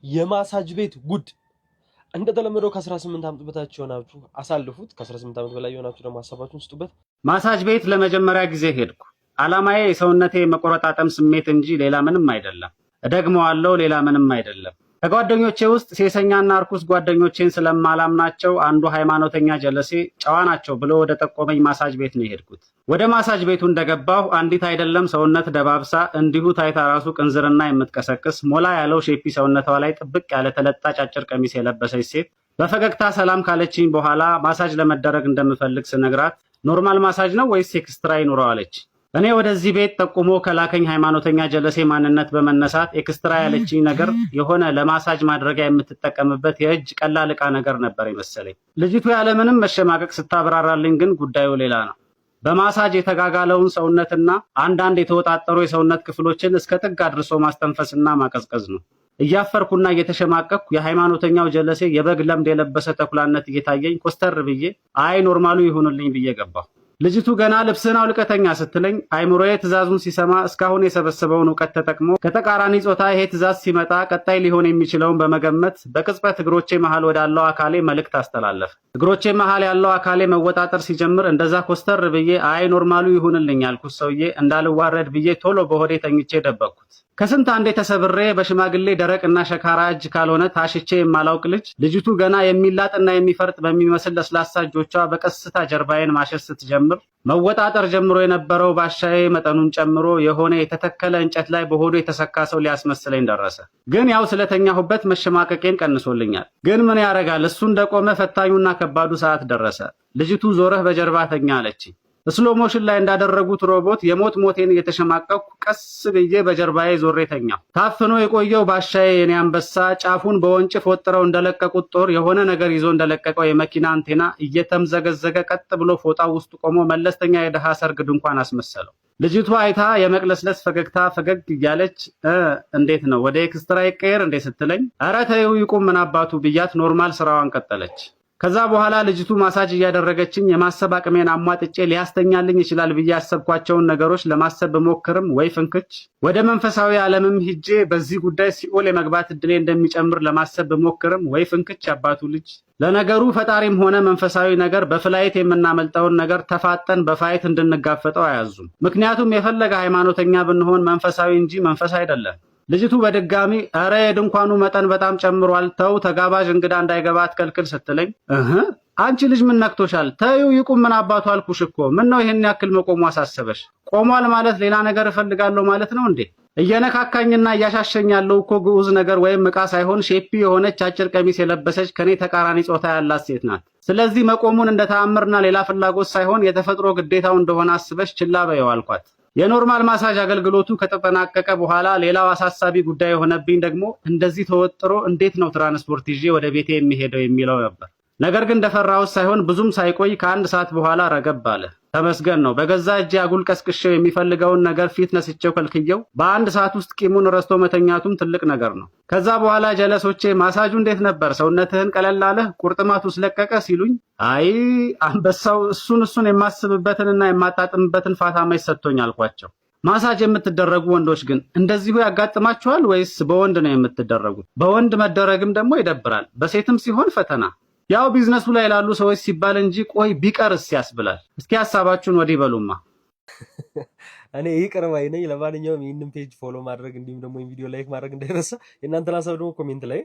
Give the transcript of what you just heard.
የማሳጅ ቤት ጉድ እንደተለመደው ከ18 ዓመት በታች የሆናችሁ አሳልፉት። ከ18 ዓመት በላይ የሆናችሁ ደግሞ ሀሳባችሁን ስጡበት። ማሳጅ ቤት ለመጀመሪያ ጊዜ ሄድኩ። ዓላማዬ የሰውነቴ መቆረጣጠም ስሜት እንጂ ሌላ ምንም አይደለም። እደግመዋለሁ፣ ሌላ ምንም አይደለም። ከጓደኞቼ ውስጥ ሴሰኛና እርኩስ ጓደኞቼን ስለማላምናቸው አንዱ ሃይማኖተኛ ጀለሴ ጨዋ ናቸው ብሎ ወደ ጠቆመኝ ማሳጅ ቤት ነው የሄድኩት። ወደ ማሳጅ ቤቱ እንደገባሁ አንዲት አይደለም ሰውነት ደባብሳ እንዲሁ ታይታ ራሱ ቅንዝርና የምትቀሰቅስ ሞላ ያለው ሼፒ ሰውነቷ ላይ ጥብቅ ያለ ተለጣጭ አጭር ቀሚስ የለበሰች ሴት በፈገግታ ሰላም ካለችኝ በኋላ ማሳጅ ለመደረግ እንደምፈልግ ስነግራት ኖርማል ማሳጅ ነው ወይስ ኤክስትራ ይኑረው አለች። እኔ ወደዚህ ቤት ጠቁሞ ከላከኝ ሃይማኖተኛ ጀለሴ ማንነት በመነሳት ኤክስትራ ያለችኝ ነገር የሆነ ለማሳጅ ማድረጊያ የምትጠቀምበት የእጅ ቀላል ዕቃ ነገር ነበር ይመስለኝ። ልጅቱ ያለምንም መሸማቀቅ ስታብራራልኝ ግን ጉዳዩ ሌላ ነው። በማሳጅ የተጋጋለውን ሰውነትና አንዳንድ የተወጣጠሩ የሰውነት ክፍሎችን እስከ ጥግ አድርሶ ማስተንፈስና ማቀዝቀዝ ነው። እያፈርኩና እየተሸማቀቅኩ የሃይማኖተኛው ጀለሴ የበግ ለምድ የለበሰ ተኩላነት እየታየኝ ኮስተር ብዬ አይ ኖርማሉ ይሁንልኝ ብዬ ገባሁ። ልጅቱ ገና ልብስህን አውልቀተኛ ስትለኝ አይምሮዬ ትእዛዙን ሲሰማ እስካሁን የሰበሰበውን እውቀት ተጠቅሞ ከተቃራኒ ጾታ ይሄ ትእዛዝ ሲመጣ ቀጣይ ሊሆን የሚችለውን በመገመት በቅጽበት እግሮቼ መሃል ወዳለው አካሌ መልእክት አስተላለፈ። እግሮቼ መሃል ያለው አካሌ መወጣጠር ሲጀምር እንደዛ ኮስተር ብዬ አይ ኖርማሉ ይሁንልኝ ያልኩት ሰውዬ እንዳልዋረድ ብዬ ቶሎ በሆዴ ተኝቼ ደበቅኩት። ከስንት አንዴ ተሰብሬ በሽማግሌ ደረቅና ሸካራ እጅ ካልሆነ ታሽቼ የማላውቅ ልጅ ልጅቱ ገና የሚላጥና የሚፈርጥ በሚመስል ለስላሳ እጆቿ በቀስታ ጀርባዬን ማሸት ስትጀምር መወጣጠር ጀምሮ የነበረው ባሻዬ መጠኑን ጨምሮ የሆነ የተተከለ እንጨት ላይ በሆዱ የተሰካ ሰው ሊያስመስለኝ ደረሰ። ግን ያው ስለተኛሁበት መሸማቀቄን ቀንሶልኛል። ግን ምን ያረጋል እሱ እንደቆመ ፈታኙና ከባዱ ሰዓት ደረሰ። ልጅቱ ዞረህ በጀርባ ተኛ አለችኝ። ስሎ ሞሽን ላይ እንዳደረጉት ሮቦት የሞት ሞቴን እየተሸማቀቅኩ ቀስ ብዬ በጀርባዬ ዞሬ ተኛሁ። ታፍኖ የቆየው ባሻዬ የኔ አንበሳ ጫፉን በወንጭፍ ወጥረው እንደለቀቁት ጦር የሆነ ነገር ይዞ እንደለቀቀው የመኪና አንቴና እየተምዘገዘገ ቀጥ ብሎ ፎጣው ውስጥ ቆሞ መለስተኛ የደሃ ሰርግ ድንኳን አስመሰለው። ልጅቷ አይታ የመቅለስለስ ፈገግታ ፈገግ እያለች እንዴት ነው ወደ ኤክስትራ ይቀየር እንዴ ስትለኝ ኧረ ተይው ይቁም ምን አባቱ ብያት ኖርማል ስራዋን ቀጠለች። ከዛ በኋላ ልጅቱ ማሳጅ እያደረገችኝ የማሰብ አቅሜን አሟጥጬ ሊያስተኛልኝ ይችላል ብዬ ያሰብኳቸውን ነገሮች ለማሰብ በሞክርም ወይ ፍንክች፣ ወደ መንፈሳዊ ዓለምም ሂጄ በዚህ ጉዳይ ሲኦል የመግባት እድሌ እንደሚጨምር ለማሰብ በሞክርም ወይ ፍንክች አባቱ ልጅ። ለነገሩ ፈጣሪም ሆነ መንፈሳዊ ነገር በፍላይት የምናመልጠውን ነገር ተፋጠን በፋይት እንድንጋፈጠው አያዙም። ምክንያቱም የፈለገ ሃይማኖተኛ ብንሆን መንፈሳዊ እንጂ መንፈስ አይደለም። ልጅቱ በድጋሚ ኧረ የድንኳኑ መጠን በጣም ጨምሯል፣ ተው ተጋባዥ እንግዳ እንዳይገባ አትከልክል ስትለኝ አንቺ ልጅ ምን ነክቶሻል? ተይው ይቁም ምን አባቱ አልኩሽ እኮ። ምን ነው ይሄን ያክል መቆሙ አሳሰበሽ? ቆሟል ማለት ሌላ ነገር እፈልጋለሁ ማለት ነው እንዴ? እየነካካኝና እያሻሸኝ ያለው እኮ ግዑዝ ነገር ወይም ዕቃ ሳይሆን ሼፒ የሆነች አጭር ቀሚስ የለበሰች ከኔ ተቃራኒ ጾታ ያላት ሴት ናት። ስለዚህ መቆሙን እንደ ተአምርና ሌላ ፍላጎት ሳይሆን የተፈጥሮ ግዴታው እንደሆነ አስበሽ ችላ በይው አልኳት። የኖርማል ማሳጅ አገልግሎቱ ከተጠናቀቀ በኋላ ሌላው አሳሳቢ ጉዳይ የሆነብኝ ደግሞ እንደዚህ ተወጥሮ እንዴት ነው ትራንስፖርት ይዤ ወደ ቤቴ የሚሄደው የሚለው ነበር። ነገር ግን እንደፈራሁት ሳይሆን ብዙም ሳይቆይ ከአንድ ሰዓት በኋላ ረገብ አለ። ተመስገን ነው። በገዛ እጄ አጉል ቀስቅሼው የሚፈልገውን ነገር ፊት ነስቼው ከልክየው በአንድ ሰዓት ውስጥ ቂሙን ረስቶ መተኛቱም ትልቅ ነገር ነው። ከዛ በኋላ ጀለሶቼ ማሳጁ እንዴት ነበር? ሰውነትህን ቀለል አለህ? ቁርጥማቱስ ለቀቀ ሲሉኝ አይ አንበሳው እሱን የማስብበትንና የማጣጥምበትን ፋታ መች ሰጥቶኝ አልኳቸው። ማሳጅ የምትደረጉ ወንዶች ግን እንደዚሁ ያጋጥማችኋል ወይስ በወንድ ነው የምትደረጉት? በወንድ መደረግም ደግሞ ይደብራል፣ በሴትም ሲሆን ፈተና። ያው ቢዝነሱ ላይ ላሉ ሰዎች ሲባል እንጂ ቆይ ቢቀርስ ያስብላል። እስኪ ሐሳባችሁን ወዲህ በሉማ። እኔ ይቅር ባይ ነኝ። ለማንኛውም ይህንን ፔጅ ፎሎ ማድረግ እንዲሁም ደግሞ ቪዲዮ ላይክ ማድረግ እንዳይረሳ። የእናንተን ሐሳብ ደግሞ ኮሜንት ላይ